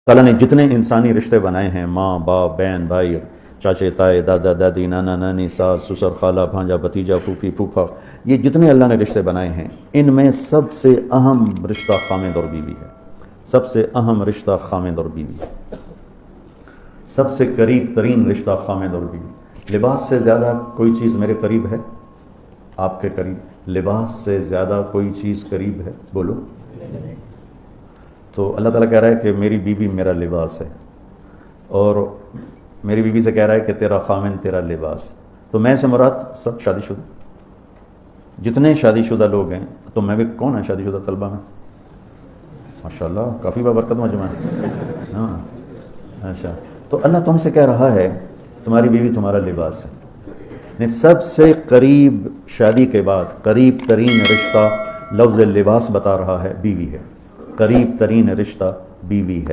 ताला ने जितने इंसानी रिश्ते बनाए हैं, माँ बाप बहन भाई चाचे ताए दादा दादी नाना नानी सास ससुर खाला भांजा भतीजा फूफी फूफा, ये जितने अल्लाह ने रिश्ते बनाए हैं, इनमें सबसे अहम रिश्ता खामिद और बीवी है। सबसे अहम रिश्ता खामिद और बीवी, सबसे करीब तरीन रिश्ता खामिद और बीवी। लिबास से ज़्यादा कोई चीज़ मेरे करीब है? आपके करीब लिबास से ज़्यादा कोई चीज़ करीब है? बोलो। तो अल्लाह ताला कह रहा है कि मेरी बीवी मेरा लिबास है, और मेरी बीवी से कह रहा है कि तेरा खामिन तेरा लिबास। तो मैं से मुराद सब शादीशुदा, जितने शादीशुदा लोग हैं, तो मैं भी कौन है शादीशुदा तलबा में? माशाल्लाह काफ़ी बाबरकत मजमा है। हाँ अच्छा, तो अल्लाह तुमसे कह रहा है तुम्हारी बीवी तुम्हारा लिबास है। ने सबसे करीब शादी के बाद करीब तरीन रिश्ता लफ्ज़ लिबास बता रहा है बीवी है। करीब तरीन रिश्ता बीवी है।